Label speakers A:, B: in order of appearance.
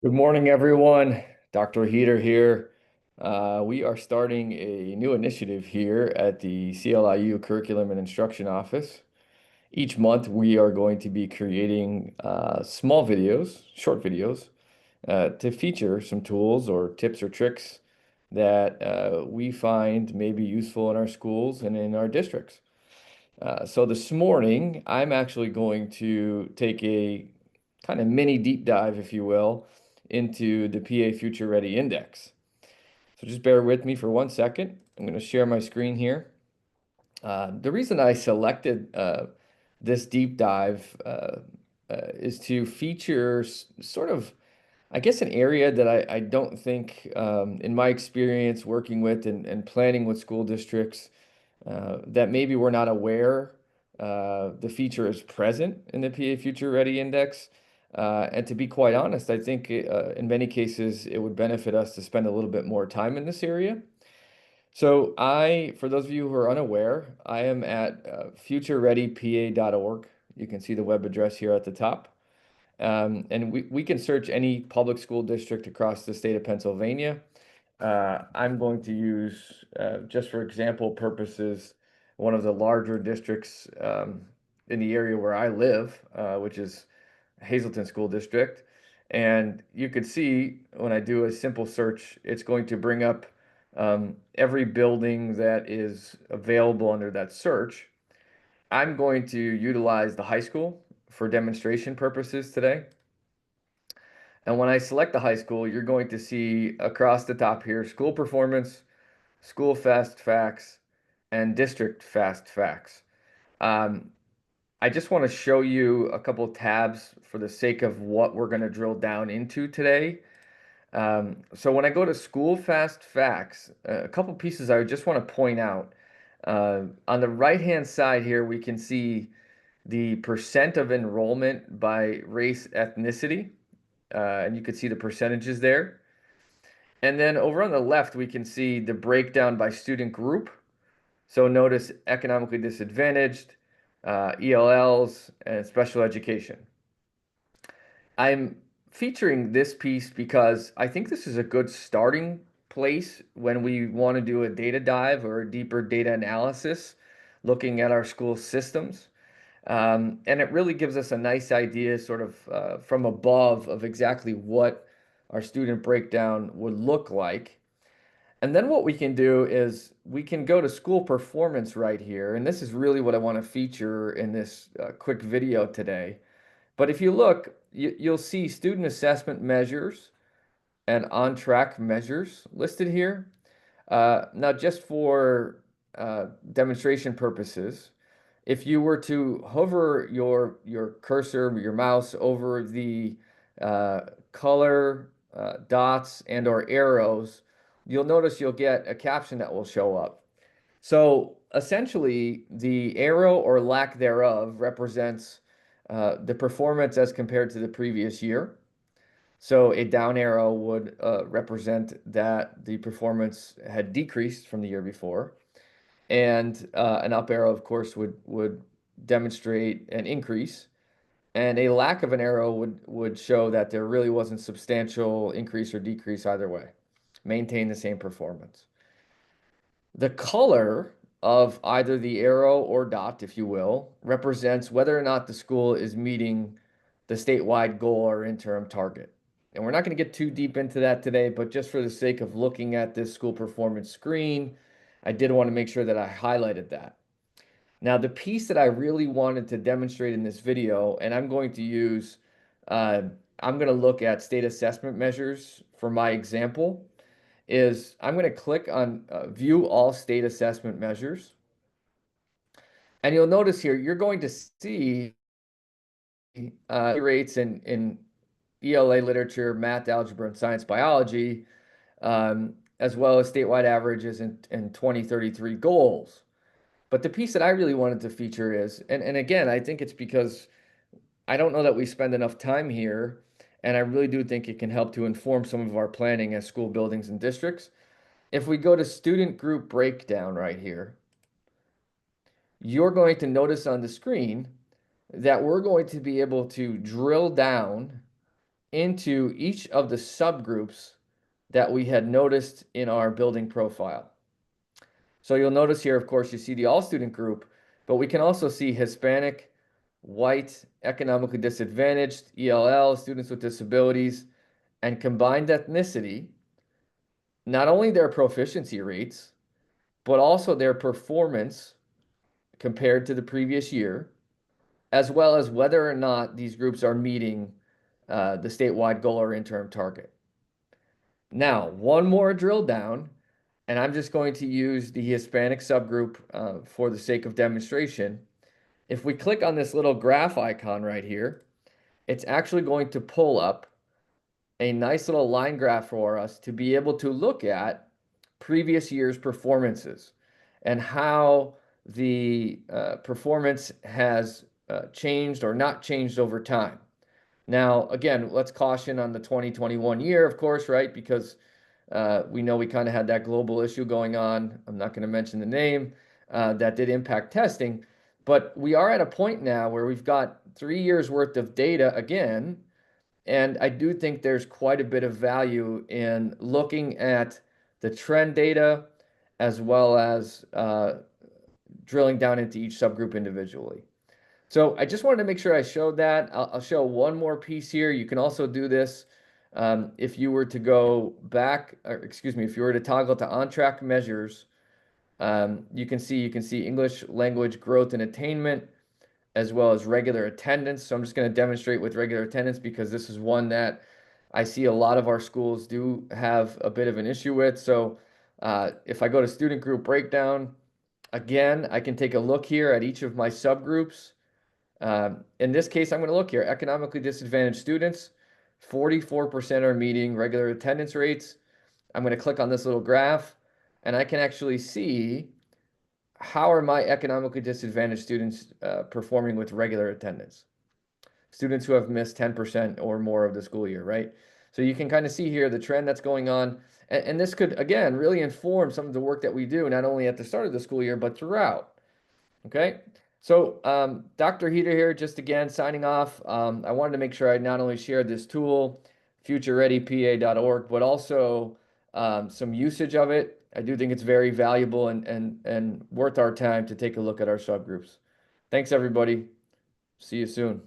A: Good morning, everyone. Dr. Heater here. We are starting a new initiative here at the CLIU Curriculum and Instruction Office. Each month, we are going to be creating small videos, short videos, to feature some tools or tips or tricks that we find may be useful in our schools and in our districts. So this morning, I'm actually going to take a kind of mini deep dive, if you will, into the PA Future Ready Index. So just bear with me for 1 second. I'm going to share my screen here. The reason I selected this deep dive is to feature sort of, I guess, an area that I don't think, in my experience working with and planning with school districts, that maybe we're not aware the feature is present in the PA Future Ready Index. And to be quite honest, I think in many cases it would benefit us to spend a little bit more time in this area. So for those of you who are unaware, I am at futurereadypa.org. You can see the web address here at the top. And we can search any public school district across the state of Pennsylvania. I'm going to use, just for example purposes, one of the larger districts in the area where I live, which is Hazleton School District. And you could see when I do a simple search, it's going to bring up every building that is available under that search. I'm going to utilize the high school for demonstration purposes today. And when I select the high school, you're going to see across the top here, school performance, school fast facts, and district fast facts. Um, I just want to show you a couple tabs for the sake of what we're going to drill down into today. So when I go to school fast facts, a couple pieces I just want to point out. On the right-hand side here, we can see the percent of enrollment by race ethnicity, and you can see the percentages there. And then over on the left, we can see the breakdown by student group. So notice economically disadvantaged, ELLs, and special education. I'm featuring this piece because I think this is a good starting place when we want to do a data dive or a deeper data analysis, looking at our school systems. And it really gives us a nice idea, sort of from above, of exactly what our student breakdown would look like. And then what we can do is we can go to school performance right here. And this is really what I want to feature in this quick video today. But if you look, you'll see student assessment measures and on-track measures listed here. Now, just for demonstration purposes, if you were to hover your cursor, your mouse over the color dots and or arrows, you'll notice you'll get a caption that will show up. So essentially, the arrow or lack thereof represents the performance as compared to the previous year. So a down arrow would represent that the performance had decreased from the year before. And an up arrow, of course, would demonstrate an increase. And a lack of an arrow would show that there really wasn't substantial increase or decrease either way. Maintain the same performance. The color of either the arrow or dot, if you will, represents whether or not the school is meeting the statewide goal or interim target. And we're not going to get too deep into that today, but just for the sake of looking at this school performance screen, I did want to make sure that I highlighted that. Now, the piece that I really wanted to demonstrate in this video, and I'm going to use, uh, I'm going to look at state assessment measures for my example, is I'm going to click on View All State Assessment Measures. And you'll notice here, you're going to see rates in ELA literature, math, algebra, and science biology, as well as statewide averages and 2033 goals. But the piece that I really wanted to feature is, and again, I think it's because I don't know that we spend enough time here, and I really do think it can help to inform some of our planning as school buildings and districts. If we go to student group breakdown right here, you're going to notice on the screen that we're going to be able to drill down into each of the subgroups that we had noticed in our building profile. So you'll notice here, of course, you see the all student group, but we can also see Hispanic, white, economically disadvantaged, ELL, students with disabilities, and combined ethnicity, not only their proficiency rates, but also their performance compared to the previous year, as well as whether or not these groups are meeting the statewide goal or interim target. Now, one more drill down, and I'm just going to use the Hispanic subgroup for the sake of demonstration. If we click on this little graph icon right here, it's actually going to pull up a nice little line graph for us to be able to look at previous year's performances and how the performance has changed or not changed over time. Now, again, let's caution on the 2021 year, of course, right? Because we know we kind of had that global issue going on. I'm not going to mention the name that did impact testing, but we are at a point now where we've got 3 years worth of data again. And I do think there's quite a bit of value in looking at the trend data as well as drilling down into each subgroup individually. So I just wanted to make sure I showed that. I'll show one more piece here. You can also do this if you were to go back, or excuse me, if you were to toggle to on-track measures, you can see English language growth and attainment, as well as regular attendance. So I'm just going to demonstrate with regular attendance because this is one that I see a lot of our schools do have a bit of an issue with. So if I go to student group breakdown, again, I can take a look here at each of my subgroups. In this case, I'm going to look here, economically disadvantaged students, 44% are meeting regular attendance rates. I'm going to click on this little graph and I can actually see how are my economically disadvantaged students performing with regular attendance? Students who have missed 10% or more of the school year, right? So you can kind of see here the trend that's going on. And this could, again, really inform some of the work that we do, not only at the start of the school year, but throughout. Okay. So Dr. Heater here, just again, signing off. I wanted to make sure I not only shared this tool, futurereadypa.org, but also some usage of it. I do think it's very valuable and worth our time to take a look at our subgroups. Thanks, everybody. See you soon.